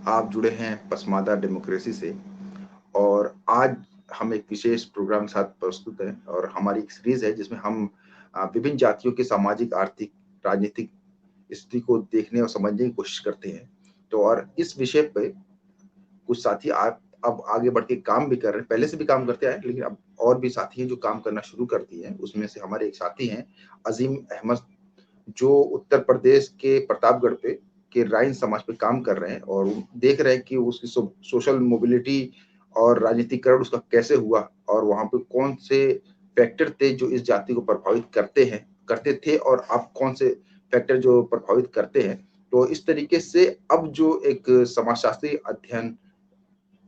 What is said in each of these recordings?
आप जुड़े हैं पसमादा डेमोक्रेसी से और आज हम एक विशेष प्रोग्राम के साथ प्रस्तुत हैं और हमारी एक सीरीज है जिसमें हम विभिन्न जातियों के सामाजिक, आर्थिक, राजनीतिक स्थिति को देखने और समझने की कोशिश करते हैं। तो और इस विषय पे कुछ साथी आप अब आगे बढ़ के काम भी कर रहे हैं, पहले से भी काम करते आए, लेकिन अब और भी साथी हैं जो काम करना शुरू कर दिए हैं। उसमें से हमारे एक साथी हैं अजीम अहमद, जो उत्तर प्रदेश के प्रतापगढ़ पे के राइन समाज पे काम कर रहे हैं और देख रहे हैं कि उसकी सोशल मोबिलिटी और राजनीतिकरण उसका कैसे हुआ और वहां पे कौन से फैक्टर थे जो इस जाति को प्रभावित करते थे और अब कौन से फैक्टर जो प्रभावित करते हैं। तो इस तरीके से अब जो एक समाजशास्त्री अध्ययन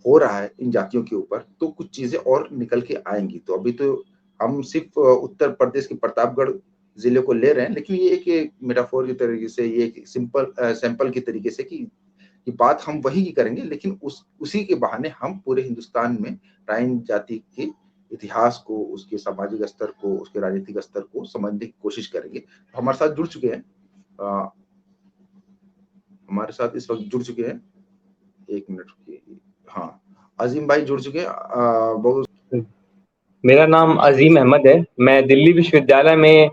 हो रहा है इन जातियों के ऊपर, तो कुछ चीजें और निकल के आएंगी। तो अभी तो हम सिर्फ उत्तर प्रदेश के प्रतापगढ़ जिले को ले रहे हैं, लेकिन ये एक मेटाफोर की तरीके से, ये एक सिंपल सैंपल की तरीके से कि बात हम वही की करेंगे, लेकिन उसी के बहाने हम पूरे हिंदुस्तान में राइन जाति के इतिहास को, उसके सामाजिक स्तर को, उसके राजनीतिक स्तर को समझने की कोशिश करेंगे। तो हमारे साथ जुड़ चुके हैं हमारे साथ इस वक्त जुड़ चुके हैं, एक मिनट रुकिए, हाँ, अजीम भाई जुड़ चुके हैं। बहुत मेरा नाम अजीम अहमद है। मैं दिल्ली विश्वविद्यालय में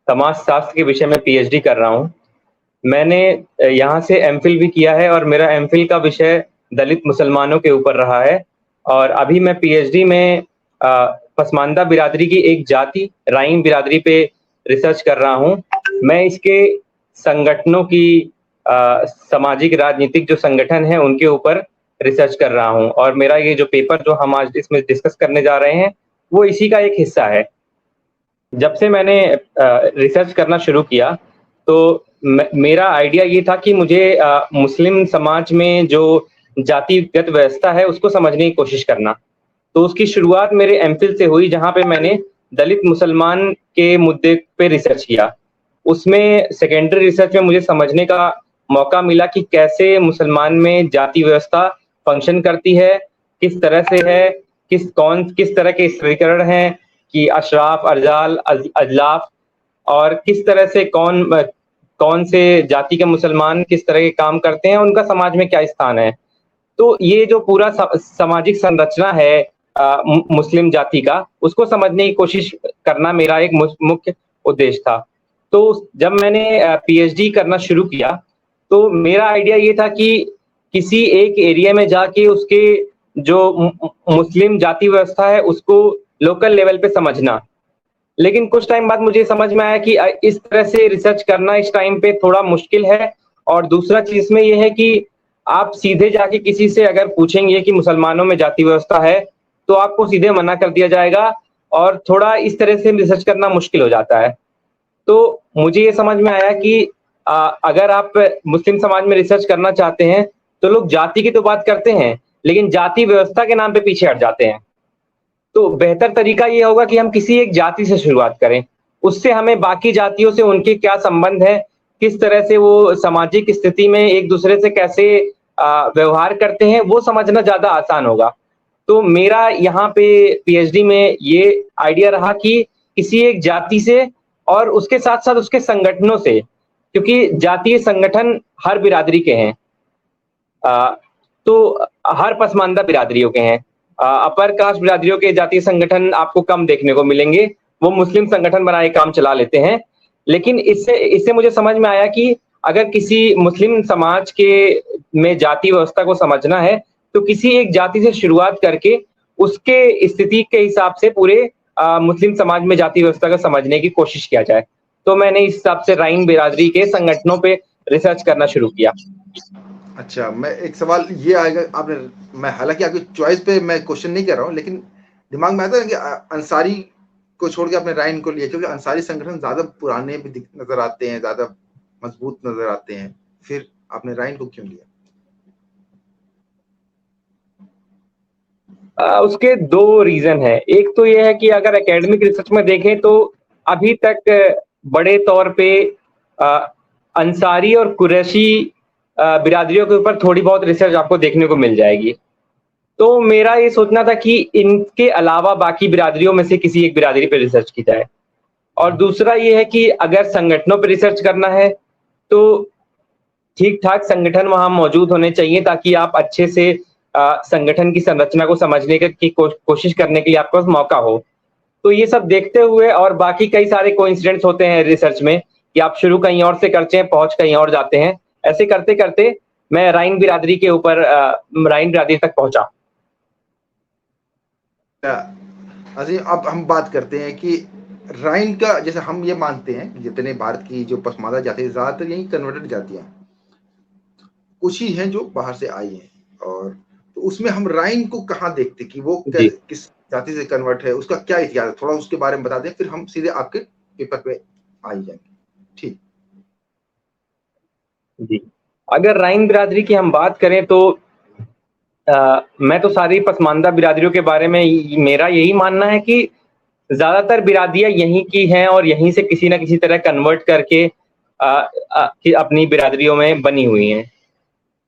समाज शास्त्र के विषय में पीएचडी कर रहा हूँ। मैंने यहाँ से एमफिल भी किया है और मेरा एमफिल का विषय दलित मुसलमानों के ऊपर रहा है। और अभी मैं पीएचडी में पसमानदा बिरादरी की एक जाति राइन बिरादरी पे रिसर्च कर रहा हूँ। मैं इसके संगठनों की सामाजिक राजनीतिक जो संगठन है उनके ऊपर रिसर्च कर रहा हूँ और मेरा ये जो पेपर जो हम आज इसमें डिस्कस करने जा रहे हैं वो इसी का एक हिस्सा है। जब से मैंने रिसर्च करना शुरू किया तो मेरा आइडिया ये था कि मुझे मुस्लिम समाज में जो जातिगत व्यवस्था है उसको समझने की कोशिश करना। तो उसकी शुरुआत मेरे एमफिल से हुई, जहाँ पे मैंने दलित मुसलमान के मुद्दे पे रिसर्च किया। उसमें सेकेंडरी रिसर्च में मुझे समझने का मौका मिला कि कैसे मुसलमान में जाति व्यवस्था फंक्शन करती है, किस तरह से है, किस तरह के स्त्रीकरण हैं कि अशराफ, अरजाल, अजलाफ, और किस तरह से कौन से जाति के मुसलमान किस तरह के काम करते हैं, उनका समाज में क्या स्थान है। तो ये जो पूरा सामाजिक संरचना है मुस्लिम जाति का, उसको समझने की कोशिश करना मेरा एक मुख्य उद्देश्य था। तो जब मैंने पीएचडी करना शुरू किया तो मेरा आइडिया ये था कि किसी एक एरिया में जाके उसके जो मुस्लिम जाति व्यवस्था है उसको लोकल लेवल पे समझना। लेकिन कुछ टाइम बाद मुझे समझ में आया कि इस तरह से रिसर्च करना इस टाइम पे थोड़ा मुश्किल है। और दूसरा चीज में ये है कि आप सीधे जाके किसी से अगर पूछेंगे कि मुसलमानों में जाति व्यवस्था है तो आपको सीधे मना कर दिया जाएगा और थोड़ा इस तरह से रिसर्च करना मुश्किल हो जाता है। तो मुझे ये समझ में आया कि अगर आप मुस्लिम समाज में रिसर्च करना चाहते हैं तो लोग जाति की तो बात करते हैं लेकिन जाति व्यवस्था के नाम पे पीछे हट जाते हैं। तो बेहतर तरीका ये होगा कि हम किसी एक जाति से शुरुआत करें, उससे हमें बाकी जातियों से उनके क्या संबंध है, किस तरह से वो सामाजिक स्थिति में एक दूसरे से कैसे व्यवहार करते हैं, वो समझना ज्यादा आसान होगा। तो मेरा यहाँ पे पीएचडी में ये आइडिया रहा कि किसी एक जाति से और उसके साथ साथ उसके संगठनों से, क्योंकि जातीय संगठन हर बिरादरी के हैं। तो हर पसमानदा बिरादरियों के हैं। अपर कास्ट बिरादरियों के जातीय संगठन आपको कम देखने को मिलेंगे, वो मुस्लिम संगठन बनाए काम चला लेते हैं। लेकिन इससे मुझे समझ में आया कि अगर किसी मुस्लिम समाज के में जाति व्यवस्था को समझना है तो किसी एक जाति से शुरुआत करके उसके स्थिति के हिसाब से पूरे मुस्लिम समाज में जाति व्यवस्था को समझने की कोशिश किया जाए। तो मैंने इस हिसाब से राइन बिरादरी के संगठनों पे रिसर्च करना शुरू किया। अच्छा, मैं एक सवाल ये आएगा, आपने, मैं हालांकि आपकी चॉइस पे मैं क्वेश्चन नहीं कर रहा हूँ, लेकिन दिमाग में आता है कि अंसारी को छोड़ के आपने राइन को लिया, क्योंकि अंसारी संगठन ज्यादा पुराने भी नजर आते हैं, ज्यादा मजबूत नजर आते हैं, फिर आपने राइन को क्यों लिया? उसके दो रीजन है। एक तो ये है कि अगर एकेडमिक रिसर्च में देखें तो अभी तक बड़े तौर पे अंसारी और कुरैशी बिरादरियों के ऊपर थोड़ी बहुत रिसर्च आपको देखने को मिल जाएगी। तो मेरा ये सोचना था कि इनके अलावा बाकी बिरादरियों में से किसी एक बिरादरी पे रिसर्च की जाए। और दूसरा ये है कि अगर संगठनों पे रिसर्च करना है तो ठीक ठाक संगठन वहां मौजूद होने चाहिए ताकि आप अच्छे से संगठन की संरचना को समझने की कोशिश करने के लिए आपके पास मौका हो। तो ये सब देखते हुए और बाकी कई सारे कोइंसिडेंट्स होते हैं रिसर्च में कि आप शुरू कहीं और से करते हैं, पहुंच कहीं और जाते हैं। ऐसे करते करते मैं राइन बिरादरी के ऊपर राइन बिरादरी तक पहुंचा। अजी अब हम बात करते हैं कि राइन का, जैसे हम ये मानते हैं कि जितने भारत की जो पसमानदा जाति है ज्यादातर यही कन्वर्टेड जातियां, कुछ ही हैं जो बाहर से आई हैं, और तो उसमें हम राइन को कहाँ देखते कि वो किस जाति से कन्वर्ट है, उसका क्या इतिहास है, थोड़ा उसके बारे में बता दें, फिर हम सीधे आपके पेपर पे आ जाएंगे। ठीक जी, अगर राइन बिरादरी की हम बात करें तो मैं तो सारी पसमानदा बिरादरियों के बारे में मेरा यही मानना है कि ज्यादातर बिरादियां यहीं की हैं और यहीं से किसी ना किसी तरह कन्वर्ट करके कि अपनी बिरादरियों में बनी हुई हैं।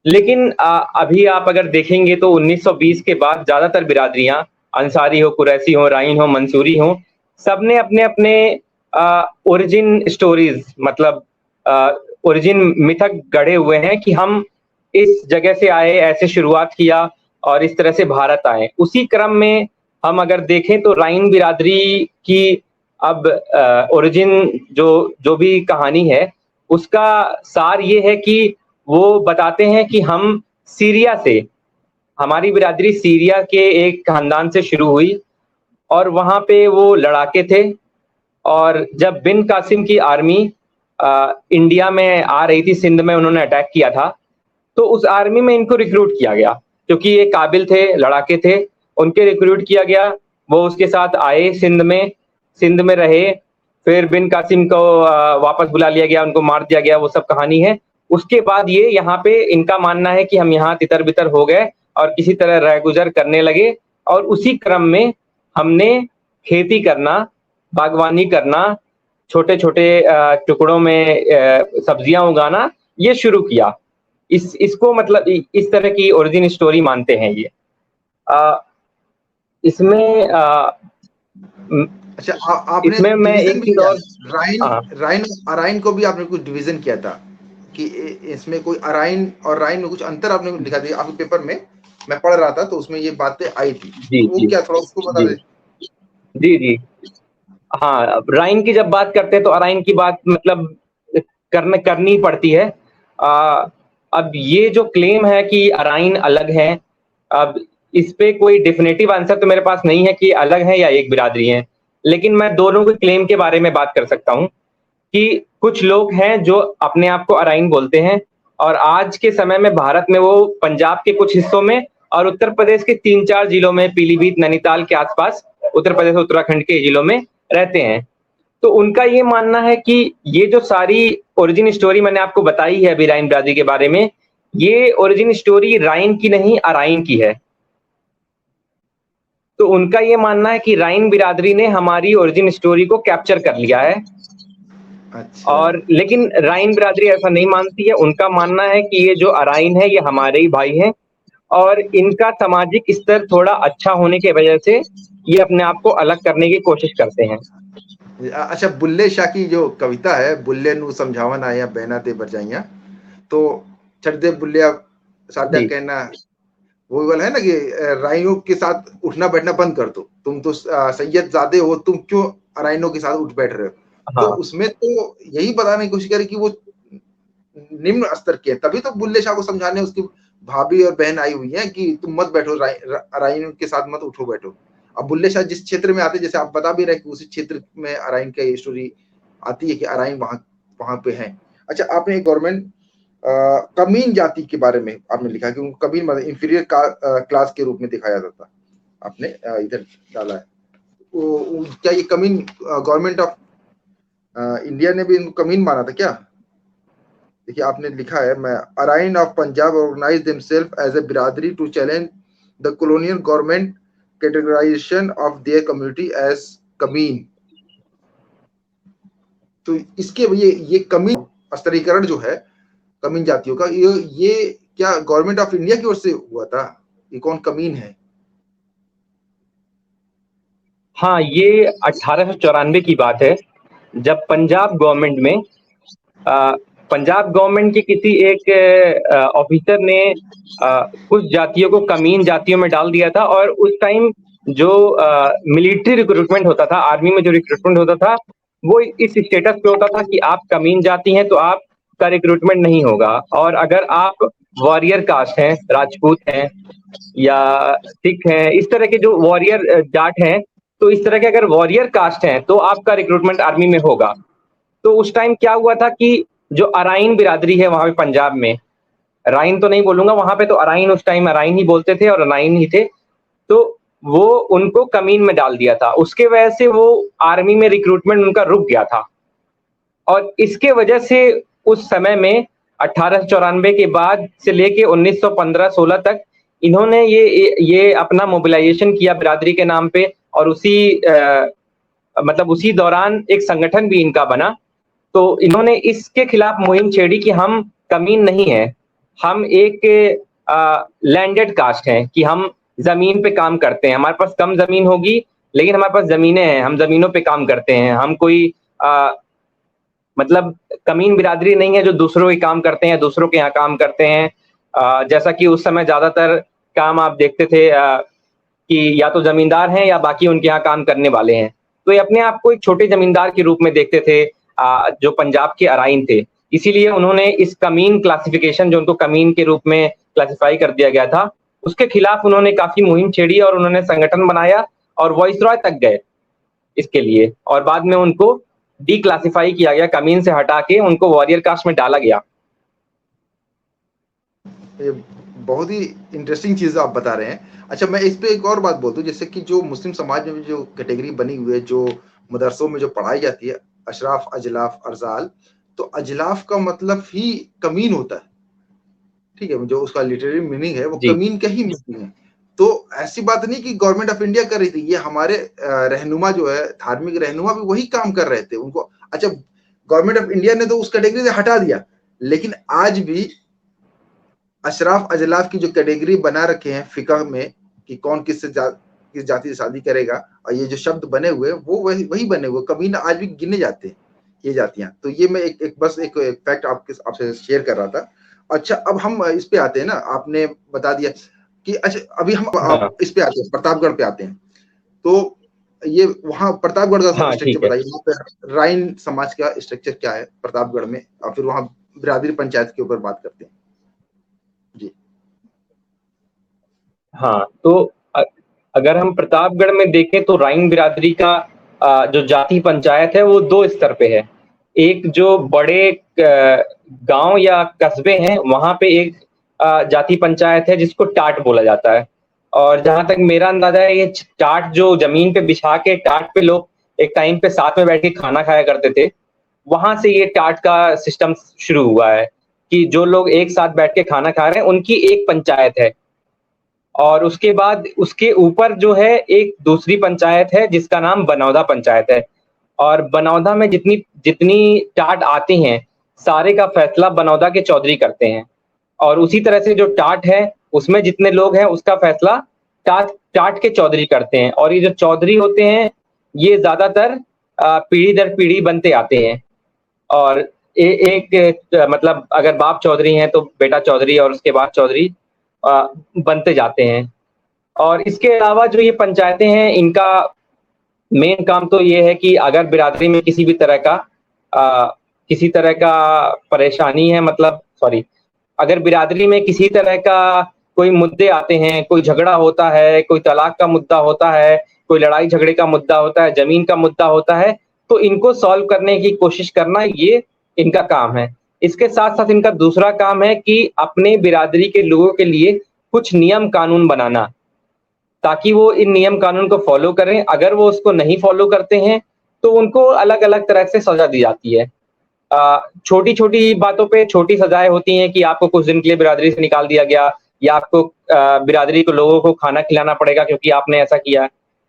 लेकिन अभी आप अगर देखेंगे तो 1920 के बाद ज्यादातर बिरादरियां, अंसारी हो, कुरैशी हो, राइन हो, मंसूरी हो, सबने अपने अपने ओरिजिन स्टोरीज, मतलब ओरिजिन मिथक गढ़े हुए हैं कि हम इस जगह से आए, ऐसे शुरुआत किया और इस तरह से भारत आए। उसी क्रम में हम अगर देखें तो राइन बिरादरी की अब ओरिजिन जो जो भी कहानी है उसका सार ये है कि वो बताते हैं कि हम सीरिया से, हमारी बिरादरी सीरिया के एक खानदान से शुरू हुई और वहां पे वो लड़ाके थे, और जब बिन कासिम की आर्मी इंडिया में आ रही थी, सिंध में उन्होंने अटैक किया था, तो उस आर्मी में इनको रिक्रूट किया गया क्योंकि ये काबिल थे, लड़ाके थे, उनके रिक्रूट किया गया। वो उसके साथ आए सिंध में रहे, फिर बिन कासिम को वापस बुला लिया गया, उनको मार दिया गया, वो सब कहानी है। उसके बाद ये यहाँ पे इनका मानना है कि हम यहाँ तितर बितर हो गए और किसी तरह रह गुजर करने लगे, और उसी क्रम में हमने खेती करना, बागवानी करना, छोटे छोटे टुकड़ों में सब्जियां उगाना ये शुरू किया। इसको मतलब इस तरह की ओरिजिन स्टोरी मानते हैं ये। इसमें अच्छा, आपने इसमें मैं डिवीजन एक भी चीज किया, और, राइन अराइन को भी आपने कुछ डिवीजन किया था कि इसमें कोई अराइन और राइन में कुछ अंतर आपने लिखा था आपके पेपर में, मैं पढ़ रहा था तो उसमें ये बातें आई थी, जी तो वो जी क्या, थोड़ा उसको बता जी दे। जी जी हाँ, राइन की जब बात करते हैं तो अराइन की बात मतलब करनी पड़ती है। अब ये जो क्लेम है कि अराइन अलग है, अब इस पे कोई डेफिनेटिव आंसर तो मेरे पास नहीं है कि अलग है या एक बिरादरी है, लेकिन मैं दोनों के क्लेम के बारे में बात कर सकता हूँ कि कुछ लोग हैं जो अपने आप को अराइन बोलते हैं, और आज के समय में भारत में वो पंजाब के कुछ हिस्सों में और उत्तर प्रदेश के 3-4 जिलों में, पीलीभीत, नैनीताल के आसपास, उत्तर प्रदेश उत्तराखंड के जिलों में रहते हैं। तो उनका ये मानना है कि ये जो सारी ओरिजिन स्टोरी मैंने आपको बताई है अभी राइन बिरादरी के बारे में, ये ओरिजिन स्टोरी राइन की नहीं अराइन की है। तो उनका ये मानना है कि राइन बिरादरी ने हमारी ओरिजिन स्टोरी को कैप्चर कर लिया है। अच्छा, और लेकिन राइन बिरादरी ऐसा नहीं मानती है। उनका मानना है कि ये जो अराइन है ये हमारे ही भाई हैं, और इनका सामाजिक स्तर थोड़ा अच्छा होने की वजह से ये अपने आप को अलग करने की कोशिश करते हैं। अच्छा, बुल्ले शाह की जो कविता है, बुल्ले नु समझावन आया बहना ते बरजाइया, तो छड़ दे बुल्ले साडा जी कहना, वो वाला है ना कि राइनों के साथ उठना बैठना बंद कर दो, तुम तो सैयद जादे हो, तुम क्यों राइनों के साथ उठ बैठ रहे हो। तो हाँ उसमें तो यही बताने की कोशिश करे कि वो निम्न स्तर के, तभी तो बुल्ले शाह को समझाने उसकी भाभी और बहन आई हुई है कि तुम मत बैठो, राइन के साथ मत उठो बैठो। अब बुल्ले शाह जिस क्षेत्र में आते, जैसे आप बता भी रहे कि उसी क्षेत्र में अराइन का स्टोरी आती है कि अराइन वहां वहां पे है। अच्छा, आपने गवर्नमेंट कमीन जाति के बारे में आपने लिखा कि उनको कमीन मतलब इंफीरियर क्लास के रूप में दिखाया जाता, आपने इधर डाला है। क्या ये कमीन गवर्नमेंट ऑफ इंडिया ने भी इनको कमीन माना था क्या? देखिए आपने लिखा है, मैं Arain of Punjab organise themselves as a biradari to challenge the colonial government categorisation of their community as kamin. तो इसके ये कमीन स्तरीकरण जो है कमीन जातियों का, ये क्या गवर्नमेंट ऑफ इंडिया की ओर से हुआ था? ये कौन कमीन है? हाँ, ये 1894 की बात है, जब पंजाब गवर्नमेंट में पंजाब गवर्नमेंट के किसी एक ऑफिसर ने कुछ जातियों को कमीन जातियों में डाल दिया था, और उस टाइम जो मिलिट्री रिक्रूटमेंट होता था, आर्मी में जो रिक्रूटमेंट होता था, वो इस स्टेटस पे होता था कि आप कमीन जाति हैं तो आपका रिक्रूटमेंट नहीं होगा, और अगर आप वॉरियर कास्ट हैं, राजपूत हैं या सिख हैं, इस तरह के जो वॉरियर जाट हैं, तो इस तरह के अगर वॉरियर कास्ट हैं तो आपका रिक्रूटमेंट आर्मी में होगा। तो उस टाइम क्या हुआ था कि जो अराइन बिरादरी है वहां पे पंजाब में, अराइन तो नहीं बोलूंगा, वहां पे तो अराइन उस टाइम अराइन ही बोलते थे और अराइन ही थे, तो वो उनको कमीन में डाल दिया था। उसके वजह से वो आर्मी में रिक्रूटमेंट उनका रुक गया था, और इसके वजह से उस समय में 1894 के बाद से लेके 1915-16 तक इन्होंने ये अपना मोबिलाइजेशन किया बिरादरी के नाम पे, और मतलब उसी दौरान एक संगठन भी इनका बना। तो इन्होंने इसके खिलाफ मुहिम छेड़ी कि हम कमीन नहीं है, हम एक लैंडेड कास्ट हैं, कि हम जमीन पे काम करते हैं, हमारे पास कम जमीन होगी लेकिन हमारे पास जमीनें हैं, हम जमीनों पे काम करते हैं, हम कोई मतलब कमीन बिरादरी नहीं है जो दूसरों के काम करते हैं, दूसरों के यहाँ काम करते हैं। जैसा कि उस समय ज्यादातर काम आप देखते थे कि या तो जमींदार हैं या बाकी उनके यहाँ काम करने वाले हैं, तो ये अपने आप को एक छोटे जमींदार के रूप में देखते थे, जो पंजाब के अराइन थे। इसीलिए उन्होंने इस कमीन क्लासिफिकेशन, जो उनको कमीन के रूप में क्लासिफाई कर दिया गया था, उसके खिलाफ उन्होंने काफी मुहिम छेड़ी और उन्होंने संगठन बनाया और वॉइसरॉय तक गए इसके लिए, और बाद में उनको डीक्लासिफाई किया गया, कमीन से हटा के उनको वॉरियर कास्ट में डाला गया। ये बहुत ही इंटरेस्टिंग चीज आप बता रहे हैं। अच्छा, मैं इस पे एक और बात बोल दूं, जैसे कि जो मुस्लिम समाज में जो कैटेगरी बनी हुई है, जो मदरसों में जो पढ़ाई जाती है, अशराफ, अजलाफ, अरजाल, तो अजलाफ का मतलब ही कमीन होता है, ठीक है, जो उसका लिटरेरी मीनिंग है वो कमीन का ही मीनिंग है। तो ऐसी बात नहीं कि गवर्नमेंट ऑफ इंडिया कर रही थी, ये हमारे रहनुमा जो है, धार्मिक रहनुमा भी वही काम कर रहे थे उनको। अच्छा, गवर्नमेंट ऑफ इंडिया ने तो उस कैटेगरी से हटा दिया, लेकिन आज भी अशराफ अजलाफ की जो कैटेगरी बना रखे हैं फिका में कि कौन किस जाति से शादी करेगा, और ये जो शब्द बने हुए वो वही बने हुए, कभी ना आज भी गिने जाते हैं ये जातियां। तो ये मैं बस एक फैक्ट आपसे शेयर कर रहा था। अच्छा, अब हम इस पे आते हैं ना, आपने बता दिया कि अच्छा, अभी हम इस पे आते हैं, प्रतापगढ़ पे आते हैं। तो ये वहाँ प्रतापगढ़ का स्ट्रक्चर बताइए, वहाँ पे राइन समाज का स्ट्रक्चर क्या है प्रतापगढ़ में, और फिर वहाँ बिरादरी पंचायत के ऊपर बात करते हैं जी। हाँ, तो अगर हम प्रतापगढ़ में देखें तो राइन बिरादरी का जो जाति पंचायत है वो 2 स्तर पे है। एक जो बड़े गांव या कस्बे हैं वहां पे एक जाति पंचायत है जिसको टाट बोला जाता है, और जहां तक मेरा अंदाजा है ये टाट जो जमीन पे बिछा के टाट पे लोग एक टाइम पे साथ में बैठ के खाना खाया करते थे, वहां से ये टाट का सिस्टम शुरू हुआ है कि जो लोग एक साथ बैठ के खाना खा रहे हैं उनकी एक पंचायत है, और उसके बाद उसके ऊपर जो है एक दूसरी पंचायत है जिसका नाम बनौदा पंचायत है, और बनौदा में जितनी जितनी टाट आती हैं सारे का फैसला बनौदा के चौधरी करते हैं, और उसी तरह से जो टाट है उसमें जितने लोग हैं उसका फैसला टाट के चौधरी करते हैं, और ये जो चौधरी होते हैं ये ज्यादातर पीढ़ी दर पीढ़ी बनते आते हैं, और मतलब अगर बाप चौधरी हैं तो बेटा चौधरी और उसके बाद चौधरी बनते जाते हैं। और इसके अलावा जो ये पंचायतें हैं इनका मेन काम तो ये है कि अगर बिरादरी में किसी तरह का परेशानी है, मतलब सॉरी, अगर बिरादरी में किसी तरह का कोई मुद्दे आते हैं, कोई झगड़ा होता है, कोई तलाक का मुद्दा होता है, कोई लड़ाई झगड़े का मुद्दा होता है, जमीन का मुद्दा होता है, तो इनको सॉल्व करने की कोशिश करना ये इनका काम है। इसके साथ साथ इनका दूसरा काम है कि अपने बिरादरी के लोगों के लिए कुछ नियम कानून बनाना, ताकि वो इन नियम कानून को फॉलो करें। अगर वो उसको नहीं फॉलो करते हैं तो उनको अलग अलग तरह से सजा दी जाती है। छोटी छोटी बातों पे छोटी सजाएं होती हैं कि आपको कुछ दिन के लिए बिरादरी से निकाल दिया गया, या आपको बिरादरी के लोगों को खाना खिलाना पड़ेगा क्योंकि आपने ऐसा किया।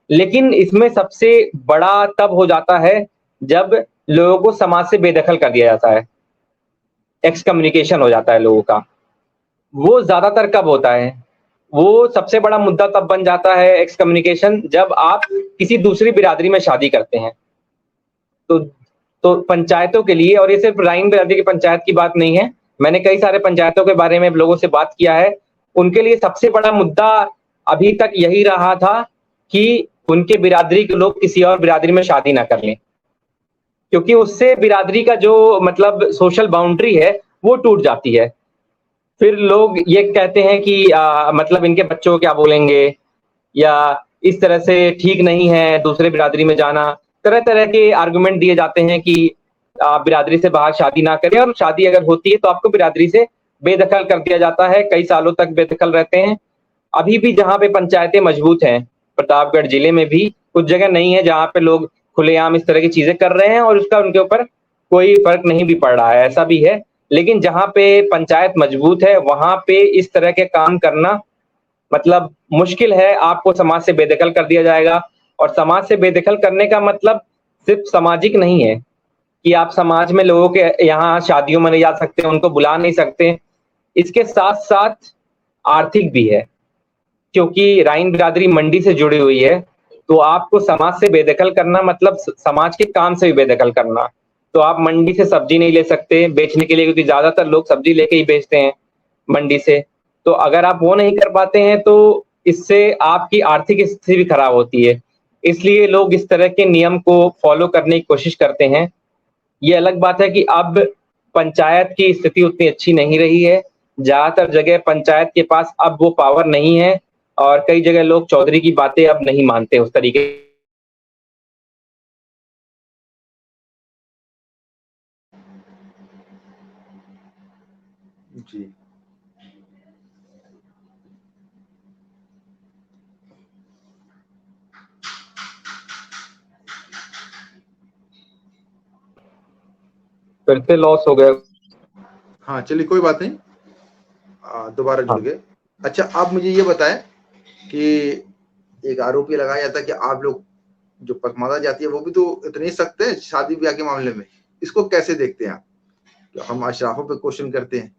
लेकिन इसमें सबसे बड़ा तब हो जाता है जब लोगों को समाज से बेदखल कर दिया जाता है, एक्सकम्युनिकेशन हो जाता है लोगों का। वो ज्यादातर कब होता है, वो सबसे बड़ा मुद्दा तब बन जाता है एक्सकम्युनिकेशन, जब आप किसी दूसरी बिरादरी में शादी करते हैं। तो तो पंचायतों के लिए, और ये सिर्फ राइन बिरादरी की पंचायत की बात नहीं है, मैंने कई सारे पंचायतों के बारे में लोगों से बात किया है, उनके लिए सबसे बड़ा मुद्दा अभी तक यही रहा था कि उनके बिरादरी के लोग किसी और बिरादरी में शादी ना कर लें, क्योंकि उससे बिरादरी का जो मतलब सोशल बाउंड्री है वो टूट जाती है। फिर लोग ये कहते हैं कि मतलब इनके बच्चों को क्या बोलेंगे, या इस तरह से ठीक नहीं है दूसरे बिरादरी में जाना। तरह तरह के आर्गुमेंट दिए जाते हैं कि आप बिरादरी से बाहर शादी ना करें, और शादी अगर होती है तो आपको बिरादरी से बेदखल कर दिया जाता है, कई सालों तक बेदखल रहते हैं। अभी भी जहाँ पे पंचायतें मजबूत हैं, प्रतापगढ़ जिले में भी कुछ जगह नहीं है जहाँ पे लोग खुलेआम इस तरह की चीजें कर रहे हैं और उसका उनके ऊपर कोई फर्क नहीं भी पड़ रहा है, ऐसा भी है। लेकिन जहाँ पे पंचायत मजबूत है वहां पे इस तरह के काम करना मतलब मुश्किल है, आपको समाज से बेदखल कर दिया जाएगा। और समाज से बेदखल करने का मतलब सिर्फ सामाजिक नहीं है कि आप समाज में लोगों के यहाँ शादियों में नहीं जा सकते, उनको बुला नहीं सकते। इसके साथ साथ आर्थिक भी है, क्योंकि राइन बिरादरी मंडी से जुड़ी हुई है, तो आपको समाज से बेदखल करना मतलब समाज के काम से भी बेदखल करना। तो आप मंडी से सब्जी नहीं ले सकते बेचने के लिए, क्योंकि ज्यादातर लोग सब्जी लेके ही बेचते हैं मंडी से। तो अगर आप वो नहीं कर पाते हैं तो इससे आपकी आर्थिक स्थिति भी खराब होती है। इसलिए लोग इस तरह के नियम को फॉलो करने की कोशिश करते हैं। ये अलग बात है कि अब पंचायत की स्थिति उतनी अच्छी नहीं रही है, ज्यादातर जगह पंचायत के पास अब वो पावर नहीं है, और कई जगह लोग चौधरी की बातें अब नहीं मानते उस तरीके। जी। फिर से लॉस हो गए। हाँ चलिए कोई बात नहीं, दोबारा जुड़ हाँ। गए। अच्छा आप मुझे ये बताएं कि एक आरोप ये लगाया जाता है कि आप लोग जो पसमानदा जाति है वो भी तो इतने ही सख्त है शादी ब्याह के मामले में, इसको कैसे देखते हैं आप? तो हम अशराफों पे क्वेश्चन करते हैं।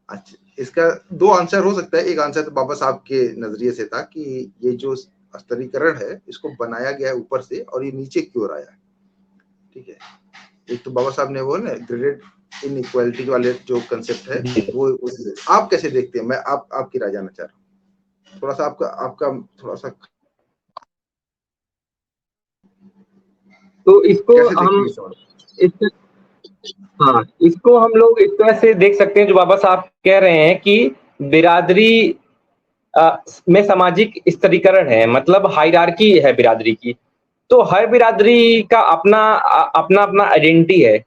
अच्छा इसका दो आंसर हो सकता है। एक आंसर तो बाबा साहब के नजरिए से था कि ये जो स्तरीकरण है इसको बनाया गया है ऊपर से और ये नीचे क्यों आया है, ठीक है। एक तो बाबा साहब ने वो ना ग्रेडेड इनइक्वालिटी वाले जो कंसेप्ट है वो आप कैसे देखते हैं? मैं आपकी राय जानना चाह रहा हूँ, थोड़ा सा आपका आपका थोड़ा सा तो इसको कैसे देखते हम हैं सवाल? इस हाँ, इसको हम लोग इस तरह से देख सकते हैं, जो बाबा साहब कह रहे हैं कि बिरादरी में सामाजिक स्तरीकरण है, मतलब हायरार्की है बिरादरी की। तो हर बिरादरी का अपना अपना अपना आइडेंटिटी है।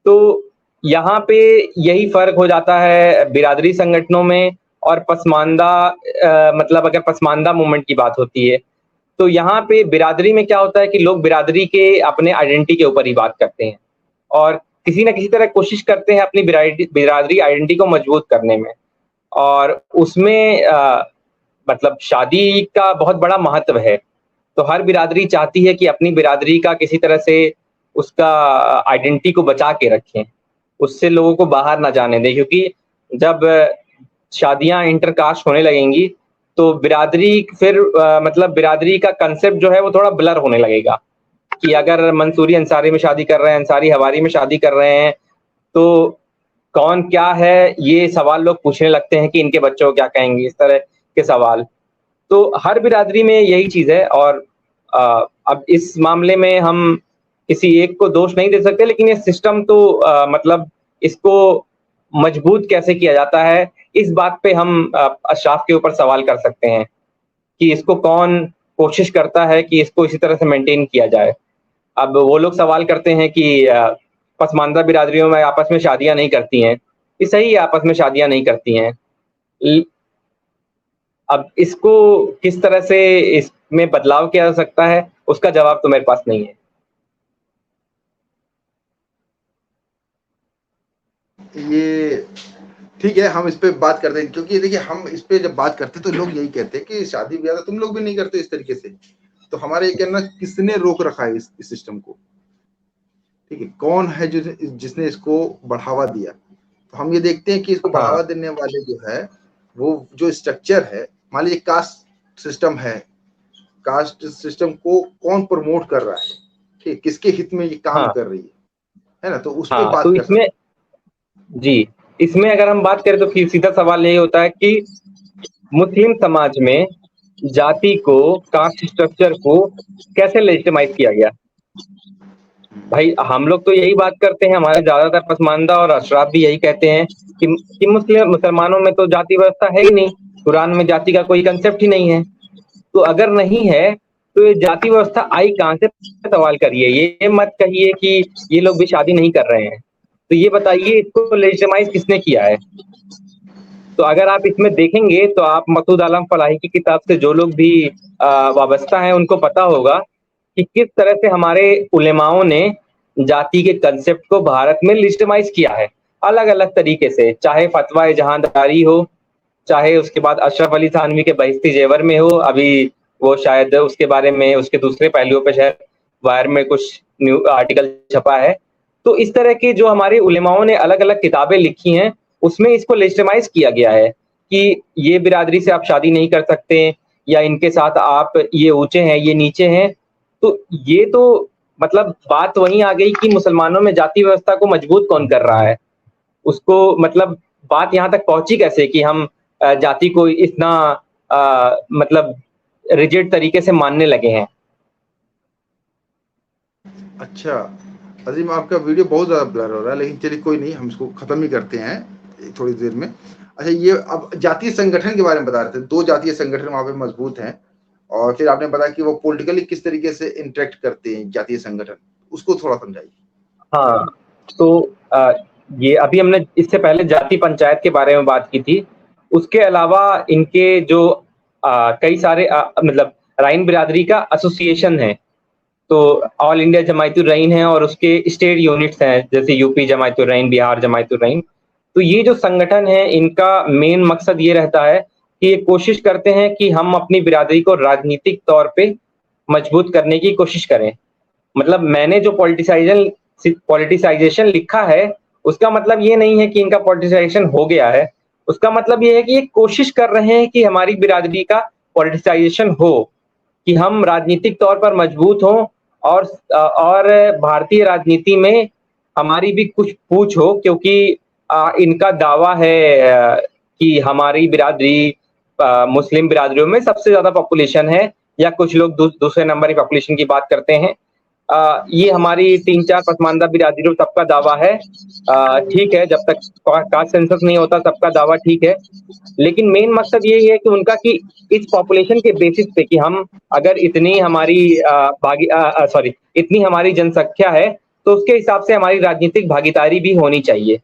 तो यहाँ पे यही फर्क हो जाता है बिरादरी संगठनों में और पसमानदा, मतलब अगर पसमानदा मूवमेंट की बात होती है तो यहाँ पे बिरादरी में क्या होता है कि लोग बिरादरी के अपने आइडेंटिटी के ऊपर ही बात करते हैं, और किसी ना किसी तरह कोशिश करते हैं अपनी बिरादरी आइडेंटिटी को मजबूत करने में। और उसमें मतलब शादी का बहुत बड़ा महत्व है। तो हर बिरादरी चाहती है कि अपनी बिरादरी का किसी तरह से उसका आइडेंटिटी को बचा के रखें, उससे लोगों को बाहर ना जाने दें, क्योंकि जब शादियां इंटरकास्ट होने लगेंगी तो बिरादरी फिर मतलब बिरादरी का कंसेप्ट जो है वो थोड़ा ब्लर होने लगेगा, कि अगर मंसूरी अंसारी में शादी कर रहे हैं, अंसारी हवारी में शादी कर रहे हैं, तो कौन क्या है ये सवाल लोग पूछने लगते हैं कि इनके बच्चों को क्या कहेंगे, इस तरह के सवाल। तो हर बिरादरी में यही चीज है। और अब इस मामले में हम किसी एक को दोष नहीं दे सकते, लेकिन ये सिस्टम तो मतलब इसको मजबूत कैसे किया जाता है, इस बात पे हम अशराफ के ऊपर सवाल कर सकते हैं कि इसको कौन कोशिश करता है कि इसको इसी तरह से मेंटेन किया जाए। अब वो लोग सवाल करते हैं कि पसमानदा बिरादरियों में आपस में शादियां नहीं करती हैं, ये सही है, आपस में शादियां नहीं करती हैं। अब इसको किस तरह से इसमें बदलाव किया जा सकता है, उसका जवाब तो मेरे पास नहीं है। ये ठीक है, हम इस पे बात करते हैं, क्योंकि देखिए हम इस पे जब बात करते हैं तो लोग यही कहते हैं कि शादी ब्याह तुम लोग भी नहीं करते इस तरीके से। तो हमारे ये कहना, किसने रोक रखा है इस सिस्टम को, ठीक है, कौन है जो जिसने इसको बढ़ावा दिया? तो हम ये देखते हैं कि इसको बढ़ावा हाँ। देने वाले जो है वो जो स्ट्रक्चर है, मान लीजिए कास्ट सिस्टम है, कास्ट सिस्टम को कौन प्रमोट कर रहा है, ठीक, किसके हित में ये काम हाँ। कर रही है? है ना, तो उस पे हाँ, बात तो कर सकते इसमें जी, इसमें अगर हम बात करें तो फिर सीधा सवाल ये होता है कि मुस्लिम समाज में जाति को, कास्ट स्ट्रक्चर को कैसे लेजिटिमाइज़ किया गया? भाई हम लोग तो यही बात करते हैं, हमारे ज़्यादातर पसमानदा और अशराफ भी यही कहते हैं कि मुसलमानों में तो जाति व्यवस्था है ही नहीं, कुरान में जाति का कोई कंसेप्ट ही नहीं है। तो अगर नहीं है, तो ये जाति व्यवस्था आई कहाँ से, सवाल करिए। ये मत कहिए कि ये लोग भी शादी नहीं कर रहे हैं। तो ये बताइए इसको लेजिटिमाइज़ किसने किया है? तो अगर आप इसमें देखेंगे तो आप मसूद आलम फलाही की किताब से जो लोग भी वाबस्ता हैं उनको पता होगा कि किस तरह से हमारे उलेमाओं ने जाति के कंसेप्ट को भारत में लेजिटिमाइज़ किया है, अलग-अलग तरीके से, चाहे फतवा जहांदारी हो, चाहे उसके बाद अशरफ अली थानवी के बहिश्ती जेवर में हो, अभी वो शायद उसके बारे में उसके दूसरे पहलुओं पे शायद वायर में कुछ न्यू आर्टिकल छपा है। तो इस तरह के जो हमारे उलेमाओं ने अलग-अलग किताबें लिखी हैं, उसमें इसको लेजिटिमाइज़ किया गया है कि ये बिरादरी से आप शादी नहीं कर सकते या इनके साथ आप ये ऊँचे हैं, ये नीचे हैं। तो ये तो मतलब बात वहीं आ गई कि मुसलमानों में जाति व्यवस्था को मजबूत कौन कर रहा है? उसको मतलब बात यहाँ तक पहुँची कैसे कि हम जाति को इतना मतलब रिजिड तरीके से मानने लगे हैं। अच्छा अजीम, आपका वीडियो बहुत ज़्यादा ब्लर हो रहा है, लेकिन चलिए कोई नहीं, हम इसको ख़त्म ही करते हैं थोड़ी देर में। अच्छा, ये अब जातीय संगठन के बारे में बता रहे थे, 2 जातीय संगठन वहाँ पे मजबूत हैं, और फिर आपने बताया कि वो पॉलिटिकली किस तरीके से इंटरेक्ट करते हैं जातीय संगठन, उसको थोड़ा समझाइए। हाँ, तो ये अभी हमने इससे पहले जाति पंचायत के बारे में बात की थी। उसके अलावा इनके जो कई सारे मतलब राइन बिरादरी का एसोसिएशन है। तो ऑल इंडिया जमायतुर्रहीम है और उसके स्टेट यूनिट्स हैं, जैसे यूपी जमायतुर्रहीम, बिहार जमायतुर्रहीम। तो ये जो संगठन है, इनका मेन मकसद ये रहता है कि ये कोशिश करते हैं कि हम अपनी बिरादरी को राजनीतिक तौर पे मजबूत करने की कोशिश करें। मतलब मैंने जो पॉलिटिसाइजेशन लिखा है, उसका मतलब ये नहीं है कि इनका पॉलिटिसाइजेशन हो गया है। उसका मतलब ये है कि ये कोशिश कर रहे हैं कि हमारी बिरादरी का पॉलिटिसाइजेशन हो, कि हम राजनीतिक तौर पर मजबूत हों और भारतीय राजनीति में हमारी भी कुछ पूछ हो, क्योंकि इनका दावा है कि हमारी बिरादरी मुस्लिम बिरादरियों में सबसे ज़्यादा पॉपुलेशन है, या कुछ लोग दूसरे नंबर की पॉपुलेशन की बात करते हैं। ये हमारी 3-4 पसमानदा बिरादरियों सबका दावा है। ठीक है, जब तक कास्ट सेंसस नहीं होता सबका दावा ठीक है। लेकिन मेन मकसद यही है कि उनका कि इस पॉपुलेशन के बेसिस पे कि हम अगर इतनी हमारी इतनी हमारी जनसंख्या है, तो उसके हिसाब से हमारी राजनीतिक भागीदारी भी होनी चाहिए।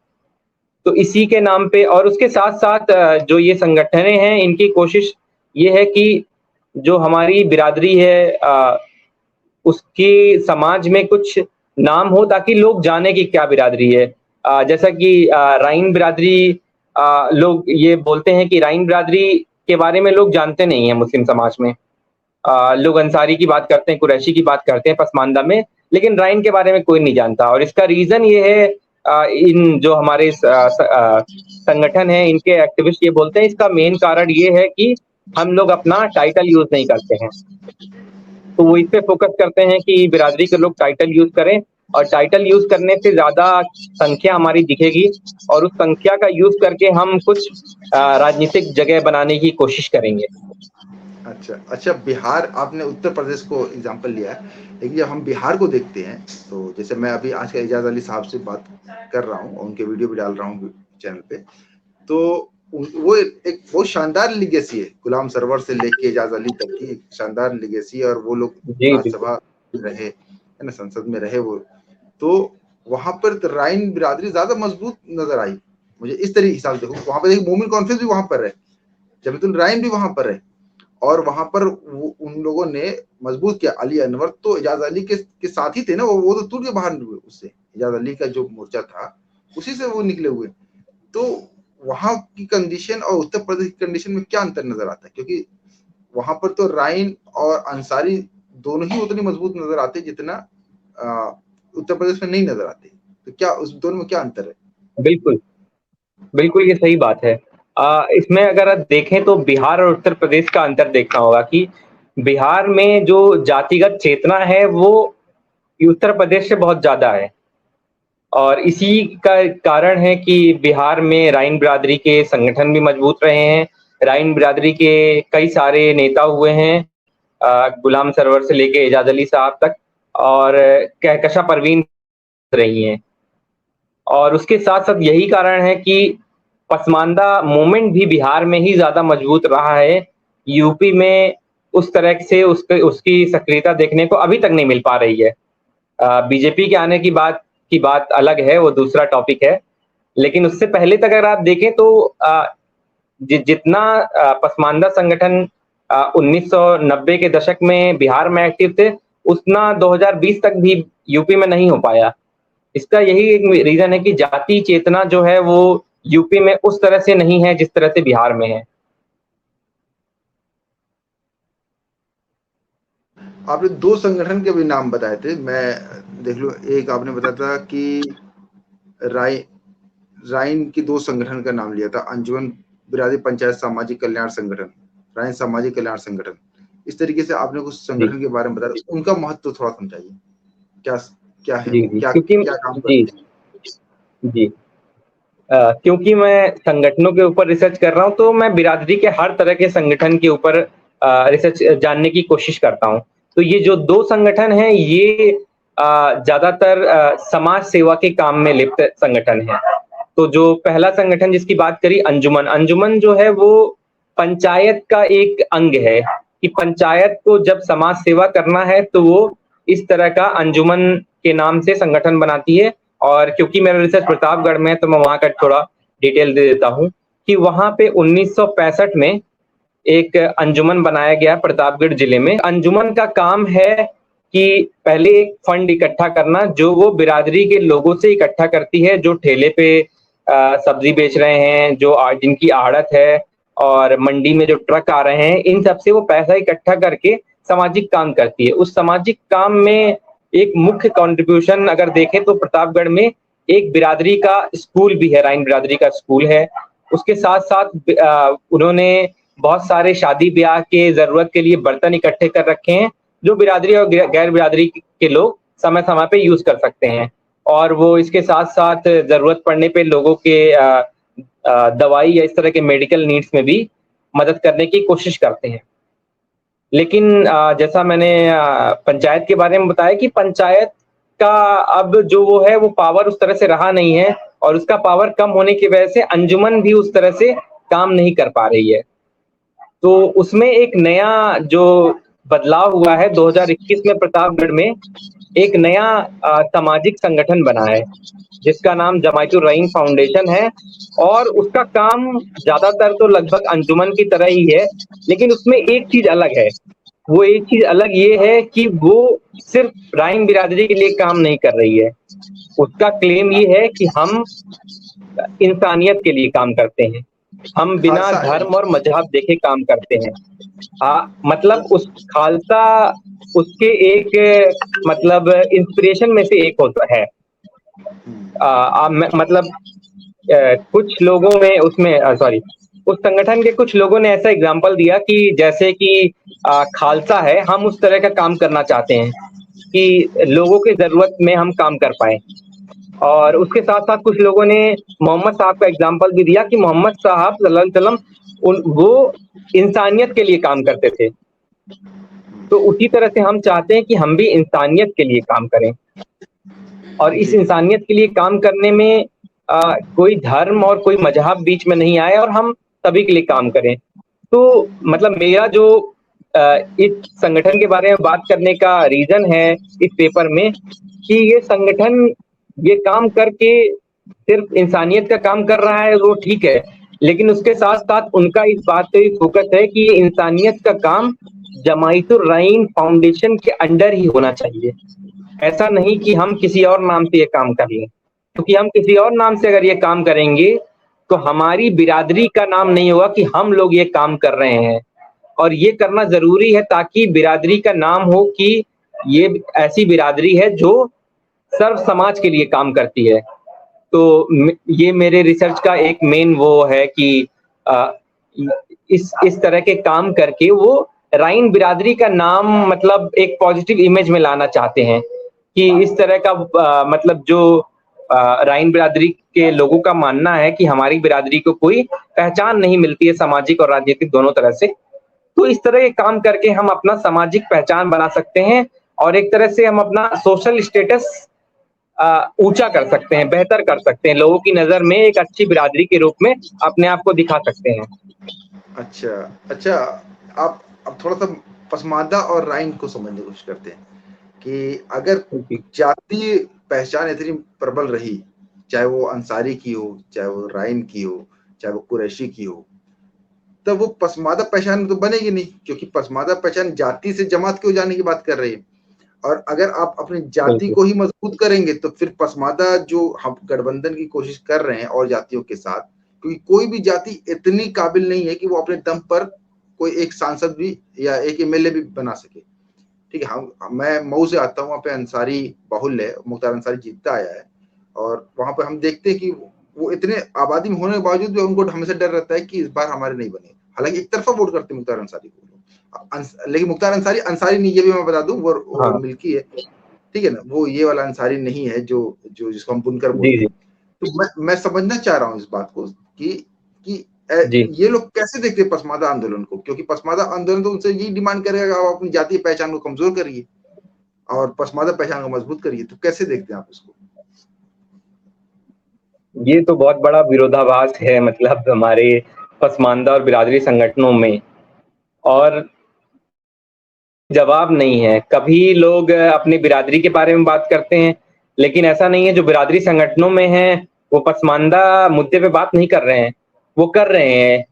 तो इसी के नाम पे और उसके साथ-साथ जो ये संगठनें हैं, इनकी कोशिश ये है कि जो हमारी बिरादरी है उसके समाज में कुछ नाम हो, ताकि लोग जाने कि क्या बिरादरी है। जैसा कि राइन बिरादरी, लोग ये बोलते हैं कि राइन बिरादरी के बारे में लोग जानते नहीं हैं मुस्लिम समाज में। लोग अंसारी की बात करते हैं, कुरैशी की बात करते हैं पसमानदा में, लेकिन राइन के बारे में कोई नहीं जानता। और इसका रीज़न ये है, इन जो हमारे संगठन हैं, इनके एक्टिविस्ट ये बोलते हैं, इसका मेन कारण ये है कि हम लोग अपना टाइटल यूज़ नहीं करते हैं। तो वो इस पे फोकस करते हैं कि बिरादरी के लोग टाइटल यूज़ करें, और टाइटल यूज़ करने से ज़्यादा संख्या हमारी दिखेगी, और उस संख्या का यूज़ करके हम कुछ राजनीतिक जगह बनाने की कोशिश करेंगे। अच्छा, अच्छा, बिहार, आपने उत्तर प्रदेश को एग्ज़ाम्पल लिया है, लेकिन जब हम बिहार को देखते हैं, तो जैसे मैं अभी आज का एजाज़ अली साहब से बात कर रहा हूँ, उनके वीडियो भी डाल रहा हूँ चैनल पे, तो वो एक बहुत शानदार लिगेसी है, गुलाम सरवर से लेके एजाज़ अली तक की एक शानदार लिगेसी है, और वो लोग जी, बिल्कुल। राज्यसभा रहे, है ना, संसद में रहे वो। तो वहाँ पर राइन बिरादरी ज़्यादा मजबूत नज़र आई, मुझे इस तरह हिसाब से देखो, वहाँ पे देखिए मोमिन कॉन्फ्रेंस भी वहाँ पर है, जबीतुल राइन भी वहाँ पर है, और वहां पर उन लोगों ने मजबूत किया। अली अनवर तो एजाज अली के साथ ही थे ना, वो तो टूट के बाहर हुए उससे, एजाज अली का जो मोर्चा था उसी से वो निकले हुए। तो वहां की कंडीशन और उत्तर प्रदेश की कंडीशन में क्या अंतर नजर आता है, क्योंकि वहां पर तो राइन और अंसारी दोनों ही उतनी मजबूत नजर आते जितना उत्तर प्रदेश में नहीं नजर आते। तो क्या उस दोनों में क्या अंतर है? बिल्कुल, बिल्कुल ये सही बात है। इसमें अगर आप देखें तो बिहार और उत्तर प्रदेश का अंतर देखना होगा कि बिहार में जो जातिगत चेतना है वो उत्तर प्रदेश से बहुत ज़्यादा है। और इसी का कारण है कि बिहार में राइन बिरादरी के संगठन भी मजबूत रहे हैं। राइन बिरादरी के कई सारे नेता हुए हैं, गुलाम सरवर से लेके एजाज अली साहब तक, और कहकशा परवीन रही हैं। और उसके साथ साथ यही कारण है कि पसमानदा मूवमेंट भी बिहार में ही ज्यादा मजबूत रहा है। यूपी में उस तरह से उसकी सक्रियता देखने को अभी तक नहीं मिल पा रही है। बीजेपी के आने की बात अलग है, वो दूसरा टॉपिक है। लेकिन उससे पहले तक अगर आप देखें तो जितना पसमानदा संगठन 1990 के दशक में बिहार में एक्टिव थे, उतना 2020 तक भी यूपी में नहीं हो पाया। इसका यही एक रीजन है कि जाति चेतना जो है वो यूपी में उस तरह से नहीं है जिस तरह से बिहार में है। आपने दो संगठन के भी नाम बताए थे, मैं देख लो। एक आपने बताया था कि राइन की दो संगठन का नाम लिया था, अंजुमन बिरादरी पंचायत सामाजिक कल्याण संगठन, राइन सामाजिक कल्याण संगठन। इस तरीके से आपने कुछ संगठन के बारे में बताया, उनका महत्व तो थोड़ा समझाइए। क्या क्या है वो, क्या क्या काम करते हैं? क्योंकि मैं संगठनों के ऊपर रिसर्च कर रहा हूँ, तो मैं बिरादरी के हर तरह के संगठन के ऊपर रिसर्च जानने की कोशिश करता हूँ। तो ये जो दो संगठन हैं, ये ज्यादातर समाज सेवा के काम में लिप्त संगठन है। तो जो पहला संगठन जिसकी बात करी, अंजुमन, अंजुमन जो है वो पंचायत का एक अंग है कि पंचायत को जब समाज सेवा करना है तो वो इस तरह का अंजुमन के नाम से संगठन बनाती है। और क्योंकि मेरा रिसर्च प्रतापगढ़ में है तो मैं वहां का थोड़ा डिटेल दे देता हूँ कि वहां पे 1965 में एक अंजुमन बनाया गया प्रतापगढ़ जिले में। अंजुमन का काम है कि पहले एक फंड इकट्ठा करना जो वो बिरादरी के लोगों से इकट्ठा करती है, जो ठेले पे सब्जी बेच रहे हैं, जो जिनकी आड़त है और मंडी में जो ट्रक आ रहे हैं, इन सबसे वो पैसा इकट्ठा करके सामाजिक काम करती है। उस सामाजिक काम में एक मुख्य कंट्रीब्यूशन अगर देखें तो प्रतापगढ़ में एक बिरादरी का स्कूल भी है, राइन बिरादरी का स्कूल है। उसके साथ साथ उन्होंने बहुत सारे शादी ब्याह के जरूरत के लिए बर्तन इकट्ठे कर रखे हैं जो बिरादरी और गैर बिरादरी के लोग समय समय पे यूज कर सकते हैं। और वो इसके साथ साथ जरूरत पड़ने पे लोगों के दवाई या इस तरह के मेडिकल नीड्स में भी मदद करने की कोशिश करते हैं। लेकिन जैसा मैंने पंचायत के बारे में बताया कि पंचायत का अब जो वो है वो पावर उस तरह से रहा नहीं है, और उसका पावर कम होने की वजह से अंजुमन भी उस तरह से काम नहीं कर पा रही है। तो उसमें एक नया जो बदलाव हुआ है 2021 में, प्रतापगढ़ में एक नया सामाजिक संगठन बना है जिसका नाम जमायतुर रहीम फाउंडेशन है। और उसका काम ज्यादातर तो लगभग अंजुमन की तरह ही है, लेकिन उसमें एक चीज अलग है। वो एक चीज अलग ये है कि वो सिर्फ राइन बिरादरी के लिए काम नहीं कर रही है। उसका क्लेम ये है कि हम इंसानियत के लिए काम करते हैं, हम बिना धर्म और मजहब देखे काम करते हैं। मतलब उस खालसा उसके एक मतलब इंस्पिरेशन में से एक होता है। मतलब कुछ लोगों में उसमें उस संगठन के कुछ लोगों ने ऐसा एग्जाम्पल दिया कि जैसे कि खालसा है, हम उस तरह का काम करना चाहते हैं कि लोगों की जरूरत में हम काम कर पाए। और उसके साथ साथ कुछ लोगों ने मोहम्मद साहब का एग्जाम्पल भी दिया कि मोहम्मद साहब सल्लल्लाहु अलैहि वसल्लम वो इंसानियत के लिए काम करते थे। तो उसी तरह से हम चाहते हैं कि हम भी इंसानियत के लिए काम करें, और इस इंसानियत के लिए काम करने में कोई धर्म और कोई मजहब बीच में नहीं आए और हम सभी के लिए काम करें। तो मतलब मेरा जो इस संगठन के बारे में बात करने का रीजन है इस पेपर में कि ये संगठन ये काम करके सिर्फ इंसानियत का काम कर रहा है, वो ठीक है, लेकिन उसके साथ साथ उनका इस बात पे फोकस है कि इंसानियत का काम जमायतुर रहीम फाउंडेशन के अंडर ही होना चाहिए। ऐसा नहीं कि हम किसी और नाम से ये काम कर लें, क्योंकि हम किसी और नाम से अगर ये काम करेंगे तो हमारी बिरादरी का नाम नहीं होगा कि हम लोग ये काम कर रहे हैं। और ये करना जरूरी है ताकि बिरादरी का नाम हो कि ये ऐसी बिरादरी है जो सर्व समाज के लिए काम करती है। तो ये मेरे रिसर्च का एक मेन वो है कि इस तरह के काम करके वो राइन बिरादरी का नाम मतलब एक पॉजिटिव इमेज में लाना चाहते हैं कि इस तरह का मतलब जो राइन बिरादरी के लोगों का मानना है कि हमारी बिरादरी को कोई पहचान नहीं मिलती है सामाजिक और राजनीतिक दोनों तरह से। तो इस तरह के काम करके हम अपना सामाजिक पहचान बना सकते हैं और एक तरह से हम अपना सोशल स्टेटस ऊंचा कर सकते हैं, बेहतर कर सकते हैं, लोगों की नजर में एक अच्छी बिरादरी के रूप में अपने आप को दिखा सकते हैं। अच्छा अच्छा, आप अब थोड़ा सा पसमानदा और राइन को समझने की कोशिश करते हैं कि अगर जातीय पहचान इतनी प्रबल रही, चाहे वो अंसारी की हो, चाहे वो राइन की हो, चाहे वो कुरैशी की हो, तब वो पसमानदा पहचान तो बनेगी नहीं, क्योंकि पसमानदा पहचान जाति से जमात के हो जाने की बात कर रही है। और अगर आप अपनी जाति को ही मजबूत करेंगे तो फिर पसमानदा जो हम गठबंधन की कोशिश कर रहे हैं और जातियों के साथ, क्योंकि कोई भी जाति इतनी काबिल नहीं है कि वो अपने दम पर कोई एक सांसद भी या एक एमएलए भी बना सके। ठीक है, हम मैं मऊ से आता हूँ, वहाँ पे अंसारी बाहुल्य है, मुख्तार अंसारी जीतता आया है, और वहां पे हम देखते हैं कि वो इतने आबादी में होने के बावजूद भी उनको हमेशा डर रहता है कि इस बार हमारे नहीं बने। हालांकि एक तरफा वोट करते मुख्तार अंसारी को, लेकिन मुख्तार अंसारी अंसारी नहीं, ये भी मैं बता दूं, वो मिल्की है, ठीक है ना, वो ये वाला अंसारी नहीं है जो जो जिसको हम बुनकर बोलते हैं। तो मैं समझना चाह रहा हूँ इस बात को कि ये लोग कैसे देखते हैं पसमानदा आंदोलन को, क्योंकि पसमानदा आंदोलन तो उनसे यही डिमांड करेगा आप अपनी जातीय पहचान को कमजोर करिए और पसमानदा पहचान को मजबूत करिए। तो कैसे देखते हैं आप इसको? ये तो बहुत बड़ा विरोधाभास है, मतलब हमारे पसमानदा और बिरादरी संगठनों में, और जवाब नहीं है। कभी लोग अपनी बिरादरी के बारे में बात करते हैं, लेकिन ऐसा नहीं है, जो बिरादरी संगठनों में हैं वो पसमानदा मुद्दे पे बात नहीं कर रहे हैं, वो कर रहे हैं,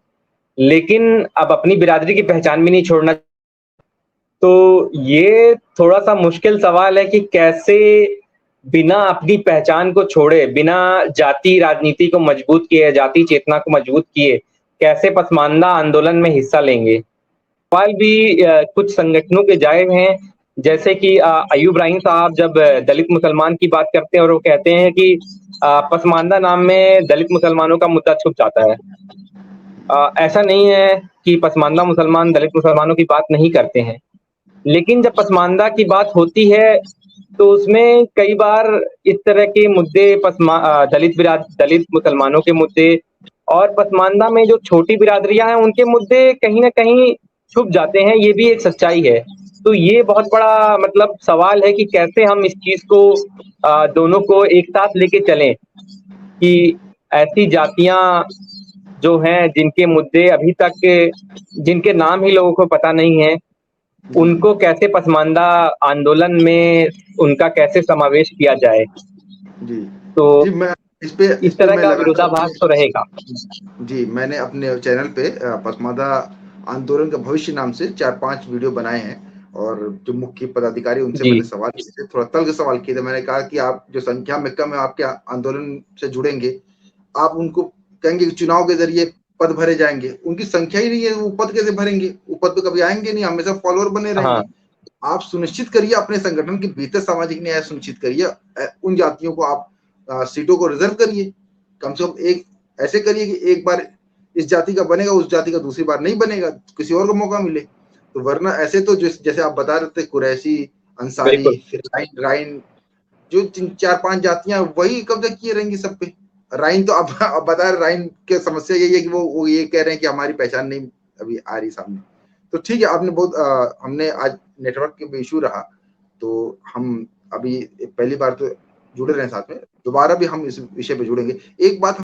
लेकिन अब अपनी बिरादरी की पहचान भी नहीं छोड़ना। तो ये थोड़ा-सा मुश्किल सवाल है कि कैसे बिना अपनी पहचान को छोड़े, बिना जाति राजनीति को मजबूत किए, जाति चेतना को मजबूत किए, कैसे पसमानदा आंदोलन में हिस्सा लेंगे? सवाल भी कुछ संगठनों के जायज़ हैं, जैसे कि अयूब रहीम साहब जब दलित मुसलमान की बात करते हैं और वो कहते हैं कि पसमानदा नाम में दलित मुसलमानों का मुद्दा छुप जाता है। ऐसा नहीं है कि पसमानदा मुसलमान दलित मुसलमानों की बात नहीं करते हैं, लेकिन जब पसमानदा की बात होती है तो उसमें कई बार इस तरह के मुद्दे दलित मुसलमानों के मुद्दे और पसमानदा में जो छोटी बिरादरियां हैं उनके मुद्दे कहीं न कहीं छुप जाते हैं, ये भी एक सच्चाई है। तो ये बहुत बड़ा मतलब सवाल है कि कैसे हम इस चीज़ को दोनों को एक साथ लेके चलें, कि ऐसी जातियाँ जो हैं जिनके मुद्दे अभी तक जिनके नाम ही लोगों को पता नहीं है, उनको कैसे पसमानदा आंदोलन में उनका कैसे समावेश किया जाए? जी। तो जी, मैं इस पे तरह मैं का लगातार विरोधाभास तो रहेगा। जी, मैंने अपने चैनल पे पसमानदा आंदोलन का भविष्य नाम से 4-5 वीडियो बनाए हैं, और जो मुख्य पदाधिकारी उनसे मैंने सवाल किए थे, थोड़ा तल्ख सवाल किए थे। मैंने कहा कि आप जो संख्या में कम है, आपके आंदोलन से जुड़ेंगे, आप उनको कहेंगे कि चुनाव के ज़रिए पद भरे जाएँगे, उनकी संख्या ही नहीं है, वो पद कैसे भरेंगे? वो पद पे कभी आएँगे नहीं, हमेशा फॉलोअर बने रहेंगे। आप सुनिश्चित करिए अपने संगठन के भीतर सामाजिक न्याय सुनिश्चित करिए, उन जातियों को आप सीटों को रिजर्व करिए, कम से कम एक ऐसे करिए कि एक बार इस जाति का बनेगा, उस जाति का दूसरी बार नहीं बनेगा, किसी और को मौका मिले। तो वरना ऐसे तो जैसे आप बता रहे थे, कुरैशी, अंसारी, फिर राइन, जो 4-5 जातियां वही कब्जा किए रहेंगी सब पे। राइन तो अब बता रहे, राइन की समस्या यही है कि वो ये कह रहे हैं कि हमारी पहचान नहीं अभी आ रही सामने। तो ठीक है, आपने बहुत हमने आज नेटवर्क के इशू रहा, तो हम अभी पहली बार तो जुड़ रहे हैं साथ में, दोबारा भी हम इस विषय पे जुड़ेंगे। एक बात